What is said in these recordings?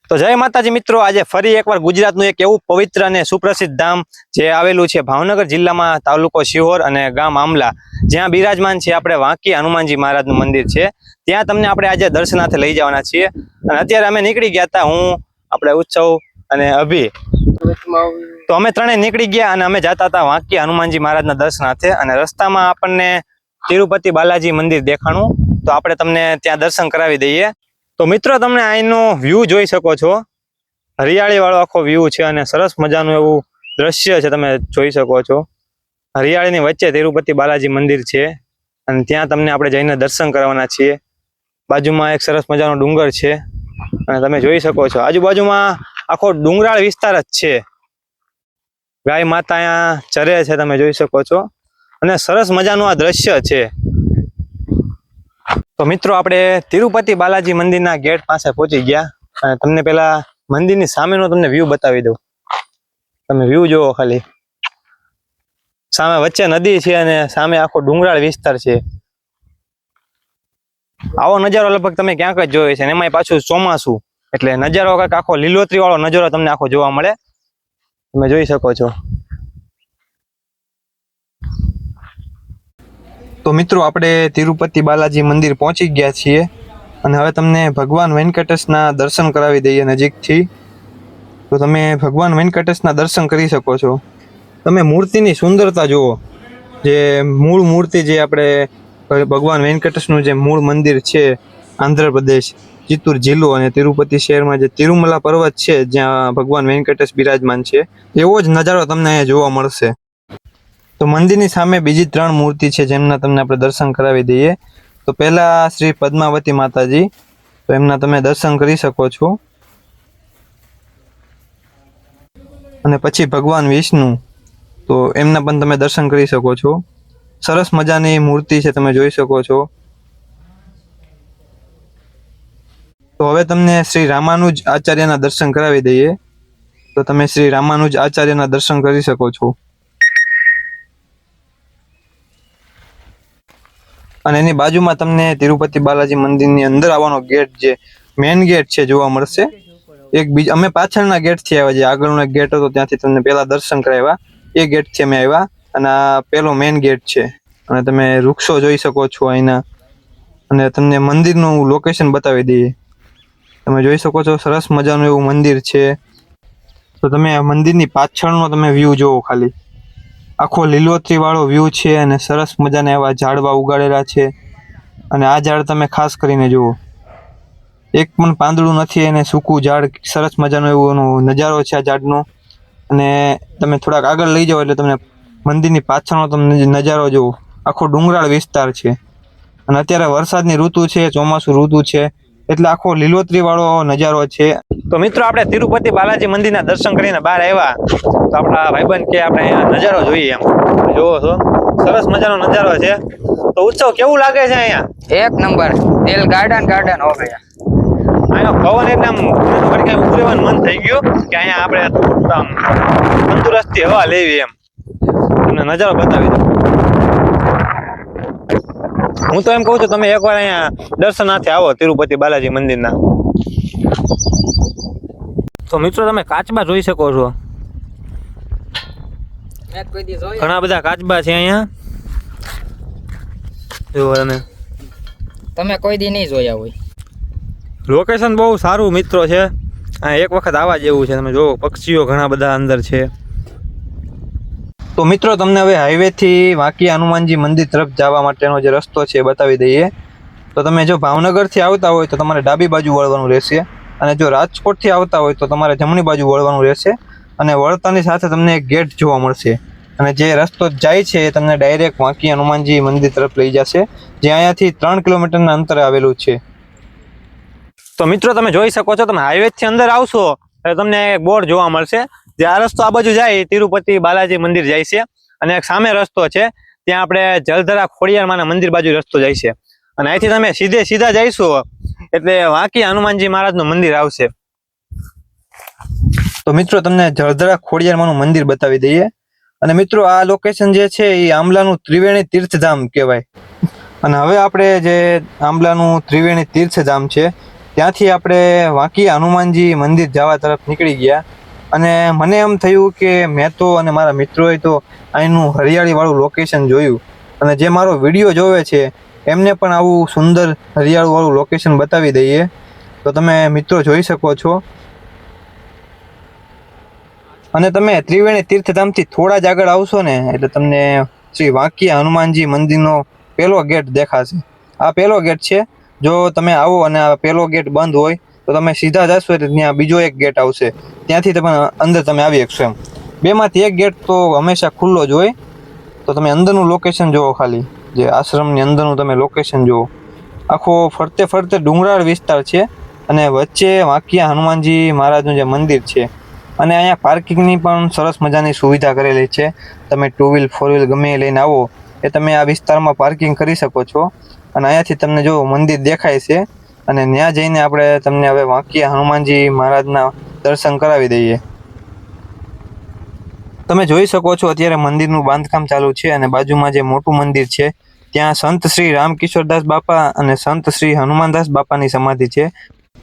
તો જય માતાજી મિત્રો, આજે ફરી એકવાર ગુજરાતનું એક એવું પવિત્ર અને સુપ્રસિદ્ધ ધામ જે આવેલું છે ભાવનગર જિલ્લામાં, તાલુકો શિહોર અને ગામ આમલા, જ્યાં બિરાજમાન છે આપણે વાંકી હનુમાનજી મહારાજનું મંદિર છે. ત્યાં તમને આપણે આજે દર્શનાર્થે લઈ જવાના છીએ. અને અત્યારે અમે નીકળી ગયા હતા, હું, આપણે ઉત્સવ અને અભી. તો અમે ત્રણેય નીકળી ગયા અને અમે જતા હતા વાંકી હનુમાનજી મહારાજના દર્શનાર્થે. અને રસ્તામાં આપણને તિરુપતિ બાલાજી મંદિર દેખાણું, તો આપણે તમને ત્યાં દર્શન કરાવી દઈએ. તો મિત્રો, તમને અહીંનો વ્યૂ જોઈ શકો છો. હરિયાળી વાળો આખો વ્યૂ છે અને સરસ મજાનું એવું દ્રશ્ય છે, તમે જોઈ શકો છો. હરિયાળીની વચ્ચે તિરુપતિ બાલાજી મંદિર છે અને ત્યાં તમને આપણે જઈને દર્શન કરવાના છીએ. બાજુમાં એક સરસ મજાનો ડુંગર છે અને તમે જોઈ શકો છો આજુબાજુમાં આખો ડુંગરાળ વિસ્તાર જ છે. ગાય માતા અહીંયા ચરે છે, તમે જોઈ શકો છો. અને સરસ મજાનું આ દ્રશ્ય છે. તો મિત્રો, આપણે તિરુપતિ બાલાજી મંદિરના ગેટ પાસે પહોંચી ગયા અને તમને પેલા મંદિરની સામેનો તમને વ્યૂ બતાવી દઉં. તમે વ્યૂ જોવો ખાલી. સામે વચ્ચે નદી છે અને સામે આખો ડુંગરાળ વિસ્તાર છે. આવો નજારો લગભગ તમે ક્યાંક જ જોયો છે, અને એમાંય પાછું ચોમાસું એટલે નજારો કંઈક આખો લીલોતરી વાળો નજારો તમને આખો જોવા મળે. તમે જોઈ શકો છો. તો મિત્રો, આપણે તિરુપતિ બાલાજી મંદિર પહોંચી ગયા છીએ અને હવે તમને ભગવાન વેંકટેશના દર્શન કરાવી દઈએ નજીકથી. તો તમે ભગવાન વેંકટેશના દર્શન કરી શકો છો. તમે મૂર્તિની સુંદરતા જુઓ. જે મૂળ મૂર્તિ, જે આપણે ભગવાન વેંકટેશનું જે મૂળ મંદિર છે આંધ્રપ્રદેશ ચિત્તૂર જિલ્લો અને તિરુપતિ શહેરમાં જે તિરુમલા પર્વત છે જ્યાં ભગવાન વેંકટેશ બિરાજમાન છે, એવો જ નજારો તમને અહીંયા જોવા મળશે. તો મંદિરની સામે બીજી 3 મૂર્તિ છે જેમના તમને આપણે દર્શન કરાવી દઈએ. તો પહેલા શ્રી પદ્માવતી માતાજી, તો એમના તમે દર્શન કરી શકો છો. અને પછી ભગવાન વિષ્ણુ, તો એમના પણ તમે દર્શન કરી શકો છો. સરસ મજાની મૂર્તિ છે, તમે જોઈ શકો છો. તો હવે તમને શ્રી રામાનુજ આચાર્યના દર્શન કરાવી દઈએ. તો તમે શ્રી રામાનુજ આચાર્યના દર્શન કરી શકો છો. અને એની બાજુમાં તમને તિરુપતિ બાલાજી મંદિરની અંદર આવવાનો ગેટ, જે મેઇન ગેટ છે, જોવા મળશે. અમે પાછળના ગેટથી આવ્યા, જે આગળનો એક ગેટ હતો ત્યાંથી તમને પહેલા દર્શન કરાવ્યા. એ ગેટથી અમે આવ્યા અને આ પેલો મેઇન ગેટ છે. અને તમે વૃક્ષો જોઈ શકો છો અહીંના. અને તમને મંદિરનું લોકેશન બતાવી દઈએ. તમે જોઈ શકો છો, સરસ મજાનું એવું મંદિર છે. તો તમે મંદિરની પાછળનો તમે વ્યૂ જોવો ખાલી. આખો લીલોતરી વાળો વ્યૂ છે અને સરસ મજાના એવા ઝાડવા ઉગાડેલા છે. અને આ ઝાડ તમે ખાસ કરીને જુઓ, એક પણ પાંદડું નથી, એને સૂકું ઝાડ. સરસ મજાનો એવો નજારો છે આ ઝાડનો. અને તમે થોડાક આગળ લઈ જાઓ એટલે તમને મંદિરની પાછળનો તમને નજારો જુઓ. આખો ડુંગરાળ વિસ્તાર છે અને અત્યારે વરસાદની ઋતુ છે, ચોમાસું ઋતુ છે, એટલે આખો લીલોતરી વાળો નજારો છે. તો મિત્રો, આપણે તિરુપતિ બાલાજી મંદિરના દર્શન કરીને બહાર આવ્યા. તો આપણા ભાઈબંધ કે આપણે અહીંયા નજારો જોઈએ, એમ જોવો છો, સરસ મજાનો નજારો છે. તો ઉત્સવ કેવું લાગે છે અહીંયા? એક નંબર. દિલ ગાર્ડન હો ગયા. આનો પવન એટલે આમ ઉભું રહેવાનું મન થઈ ગયું કે અહીંયા આપણે આમ તંદુરસ્તી હવા લેવી, એમ તમને નજારો બતાવી દઉં. હું તો એમ કહું છું, તમે એકવાર અહીંયા દર્શનાર્થે આવો તિરુપતિ બાલાજી મંદિરના. તો મિત્રો, તમે કાચબા જોઈ શકો છો. ઘણા બધા કાચબા છે અહીંયા. જો તમે કોઈ દી નહીં જોયા હોય. લોકેશન બહુ સારું મિત્રો છે. આ એક વખત આવવા જેવું છે. તમે જોવો, પક્ષીઓ ઘણા બધા અંદર છે. તો મિત્રો, તમને હવે હાઈવેથી વાંકી હનુમાનજી મંદિર તરફ જવા માટેનો જે રસ્તો છે એ બતાવી દઈએ. તો તમે જો ભાવનગરથી આવતા હોય તો તમારે ડાબી બાજુ વળવાનું રહેશે. અને જો રાજકોટથી આવતા હોય તો તમારે જમણી બાજુ વળવાનું રહેશે. અને વળતાની સાથે તમને એક ગેટ જોવા મળશે. અને જે રસ્તો જાય છે એ તમને ડાયરેક્ટ વાંકી હનુમાનજી મંદિર તરફ લઈ જશે, જે અહીંયાથી 3 કિલોમીટરના અંતરે આવેલું છે. તો મિત્રો, તમે જોઈ શકો છો, તમે હાઈવેથી અંદર આવશો એટલે તમને એક બોર્ડ જોવા મળશે. જે આ રસ્તો આ બાજુ જાય તિરુપતિ બાલાજી મંદિર જાય છે. અને એક સામે રસ્તો છે, ત્યાં આપણે જલધરા ખોડિયારમાંના મંદિર બાજુ રસ્તો જાય છે. અને અહીંથી તમે સીધા જઈશો એટલે વાંકી હનુમાનજી મહારાજનું મંદિર આવશે. તો મિત્રો, તમને જલધરા ખોડિયારમાંનું મંદિર બતાવી દઈએ. અને મિત્રો, આ લોકેશન જે છે એ આંબલાનું ત્રિવેણી તીર્થધામ કહેવાય. અને હવે આપણે જે આંબલાનું ત્રિવેણી તીર્થધામ છે ત્યાંથી આપણે વાંકિયા હનુમાનજી મંદિર જવા તરફ નીકળી ગયા અને મને એમ થયું કે મેં તો અને મારા મિત્રોએ તો અહીંનું હરિયાળીવાળું લોકેશન જોયું અને જે મારો વિડીયો જોવે છે એમને પણ આવું સુંદર હરિયાળીવાળું લોકેશન બતાવી દઈએ. તો તમે મિત્રો જોઈ શકો છો અને તમે ત્રિવેણી તીર્થધામથી થોડા જ આગળ આવશો ને એટલે તમને શ્રી વાંકિયા હનુમાનજી મંદિરનો પહેલો ગેટ દેખાશે. આ પહેલો ગેટ છે. જો તમે આવો અને આ પહેલો ગેટ બંધ હોય તો તમે સીધા જશો એટલે ત્યાં બીજો એક ગેટ આવશે, ત્યાંથી તમે અંદર તમે આવી શકશો. એમ બેમાંથી એક ગેટ તો હંમેશા ખુલ્લો જ હોય. તો તમે અંદરનું લોકેશન જુઓ, ખાલી જે આશ્રમની અંદરનું તમે લોકેશન જુઓ. આખો ફરતે ફરતે ડુંગરાળ વિસ્તાર છે અને વચ્ચે વાંકિયા હનુમાનજી મહારાજનું જે મંદિર છે અને અહીંયા પાર્કિંગની પણ સરસ મજાની સુવિધા કરેલી છે. તમે 2 વ્હીલ 4 વ્હીલ ગમે એ લઈને આવો એ તમે આ વિસ્તારમાં પાર્કિંગ કરી શકો છો. અને અહીંયાથી તમને જો મંદિર દેખાય છે અને ત્યાં જઈને આપણે તમને હવે વાંકિયા હનુમાનજી મહારાજના દર્શન કરાવી દઈએ. તમે જોઈ શકો છો અત્યારે મંદિરનું બાંધકામ ચાલુ છે અને બાજુમાં જે મોટું મંદિર છે ત્યાં સંત શ્રી રામકિશોરદાસ બાપા અને સંત શ્રી હનુમાનદાસ બાપાની સમાધિ છે.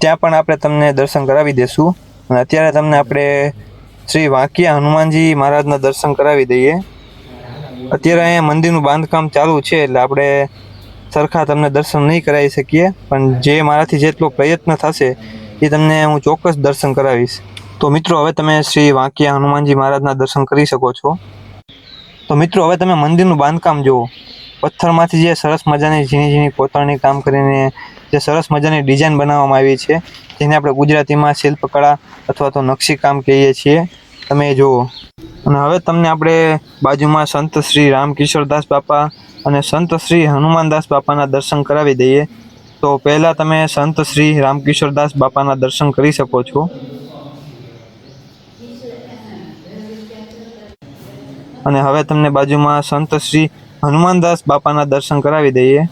ત્યાં પણ આપણે તમને દર્શન કરાવી દઈશું. અને અત્યારે તમને આપણે શ્રી વાંકિયા હનુમાનજી મહારાજના દર્શન કરાવી દઈએ. અત્યારે અહીંયા મંદિરનું બાંધકામ ચાલુ છે એટલે આપણે સરખા તમને દર્શન નહીં કરાવી શકીએ, પણ જે મારાથી જેટલો પ્રયત્ન થશે એ તમને હું ચોક્કસ દર્શન કરાવીશ. તો મિત્રો હવે તમે શ્રી વાંકિયા હનુમાનજી મહારાજના દર્શન કરી શકો છો. તો મિત્રો હવે તમે મંદિરનું બાંધકામ જુઓ. પથ્થરમાંથી જે સરસ મજાની ઝીણી ઝીણી કોતરણી કામ કરીને જે સરસ મજાની ડિઝાઇન બનાવવામાં આવી છે, જેને આપણે ગુજરાતીમાં શિલ્પકળા અથવા તો નકશીકામ કહીએ છીએ, તમે એ જુઓ. અને હવે તમને આપણે બાજુમાં સંત શ્રી રામકિશોરદાસ બાપા અને સંત શ્રી હનુમાનદાસ બાપાના દર્શન કરાવી દઈએ. તો પહેલાં તમે સંત શ્રી રામકિશોરદાસ બાપાના દર્શન કરી શકો છો. અને હવે તમને બાજુમાં સંત શ્રી હનુમાનદાસ બાપાના દર્શન કરાવી દઈએ.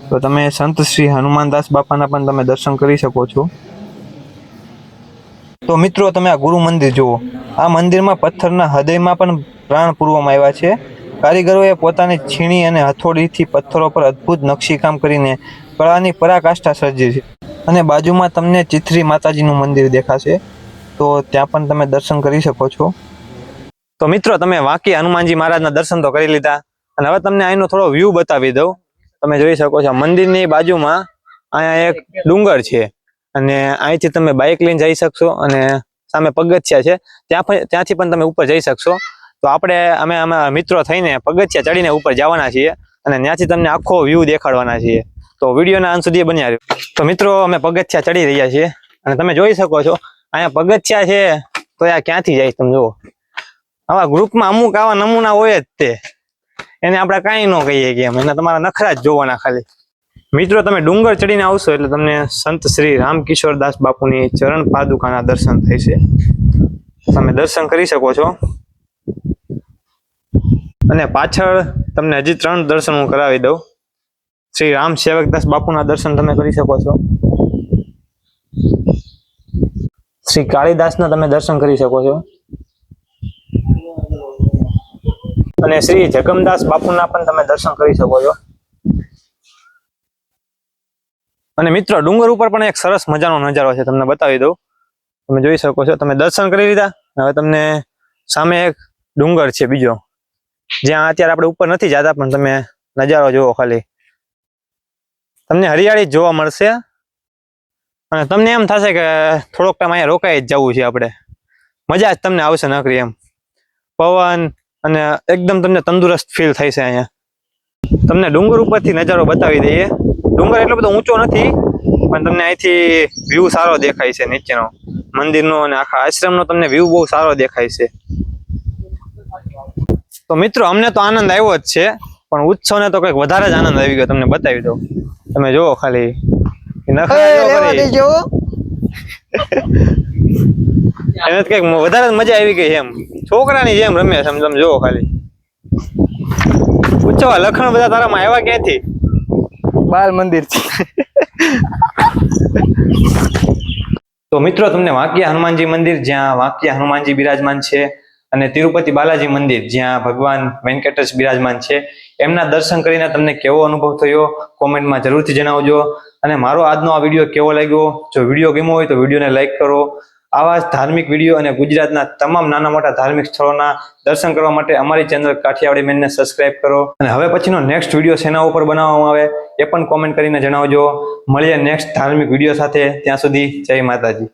તો તમે સંત શ્રી હનુમાનદાસ બાપાના પણ તમે દર્શન કરી શકો છો. તો મિત્રો તમે આ ગુરુ મંદિર જુઓ. આ મંદિરમાં પથ્થરના હૃદયમાં પણ પ્રાણ પૂરવામાં આવ્યા છે. કારીગરોએ પોતાની છીણી અને હથોડીથી પથ્થરો પર અદ્ભુત નકશીકામ કરીને કળાની પરાકાષ્ઠા સર્જી છે. અને બાજુમાં તમને ચિત્રી માતાજીનું મંદિર દેખાશે, તો ત્યાં પણ તમે દર્શન કરી શકો છો. તો મિત્રો તમે વાંકિયા હનુમાનજી મહારાજના દર્શન તો કરી લીધા અને હવે તમને અહીંનો થોડો વ્યૂ બતાવી દઉં. તમે જોઈ શકો છો મંદિરની બાજુમાં અહીંયા એક ડુંગર છે અને અહીંથી તમે બાઇક લઈને જઈ શકશો અને સામે પગથિયા છે, ત્યાંથી પણ તમે ઉપર જઈ શકશો. તો અમે મિત્રો થઈને પગથિયા ચડીને ઉપર જવાના છીએ અને ત્યાંથી તમને આખો વ્યૂ દેખાડવાના છીએ. તો વિડીયોના અંત સુધી બન્યા રહ્યો. તો મિત્રો અમે પગથિયા ચડી રહ્યા છીએ અને તમે જોઈ શકો છો અહીંયા પગથિયા છે તો આ ક્યાંથી જાય તમે જુઓ. આવા ગ્રુપમાં અમુક આવા નમૂના હોય જ તે, એને આપણે કાંઈ ન કહીએ કે એમ, એને તમારા નખરા જ જોવાના ખાલી. મિત્રો તમે ડુંગર ચડીને આવશો એટલે તમને સંત શ્રી રામકિશોરદાસ બાપુની ચરણ પાદુકાના દર્શન થાય છે. તમે દર્શન કરી શકો છો. અને પાછળ તમને હજી 3 દર્શન હું કરાવી દઉં. શ્રી રામ સેવકદાસ બાપુના દર્શન તમે કરી શકો છો. શ્રી કાળીદાસના તમે દર્શન કરી શકો છો. અને શ્રી જગમદાસ બાપુના પણ તમે દર્શન કરી શકો છો. અને મિત્રો ડુંગર ઉપર પણ એક સરસ મજાનો નજારો છે, તમને બતાવી દઉં. તમે જોઈ શકો છો. તમે દર્શન કરી લીધા, હવે તમને સામે એક ડુંગર છે બીજો, જ્યાં અત્યારે આપણે ઉપર નથી જતા, પણ તમે નજારો જુઓ ખાલી. તમને હરિયાળી જ જોવા મળશે અને તમને એમ થશે કે થોડોક ટાઈમ અહીંયા રોકાઈ જ જવું છે આપણે. મજા જ તમને આવશે નકરી એમ. પવન અને એકદમ તમને તંદુરસ્ત ફીલ થાય છે અહીંયા. તમને ડુંગર ઉપરથી નજારો બતાવી દઈએ. ડુંગર એટલો બધો ઊંચો નથી, પણ તમને અહીંથી વ્યૂ સારો દેખાય છે નીચેનો મંદિરનો અને આખા આશ્રમનો તમને વ્યૂ બહુ સારો દેખાય છે. તો મિત્રો અમને તો આનંદ આવ્યો જ છે, પણ ઉત્સવને તો કંઈક વધારે જ આનંદ આવી ગયો. તમને બતાવી દઉં. તમે જુઓ ખાલી એને કંઈક વધારે મજા આવી ગઈ એમ, છોકરાની જેમ રમે છે. તમે જુઓ ખાલી ઉત્સવ લખણ બધા તારામાં આવ્યા ક્યાંથી? બાલ મંદિર છે. તો મિત્રો તમને વાંકિયા હનુમાનજી મંદિર, જ્યાં વાંકિયા હનુમાનજી બિરાજમાન છે અને તિરુપતિ બાલાજી મંદિર જ્યાં ભગવાન વેંકટેશ બિરાજમાન છે એમના દર્શન કરીને તમને કેવો અનુભવ થયો કોમેન્ટમાં જરૂરથી જણાવજો. અને મારો આજનો આ વિડીયો કેવો લાગ્યો, જો વિડીયો ગમ્યો હોય તો વિડીયોને લાઈક કરો. આવા જ ધાર્મિક વિડીયો અને ગુજરાતના તમામ નાના મોટા ધાર્મિક સ્થળોના દર્શન કરવા માટે અમારી ચેનલ કાઠિયાવાડી મેનને સબસ્ક્રાઇબ કરો. અને હવે પછીનો નેક્સ્ટ વિડીયો શેના ઉપર બનાવવામાં આવે એ પણ કોમેન્ટ કરીને જણાવજો. મળીએ નેક્સ્ટ ધાર્મિક વિડીયો સાથે. ત્યાં સુધી જય માતાજી.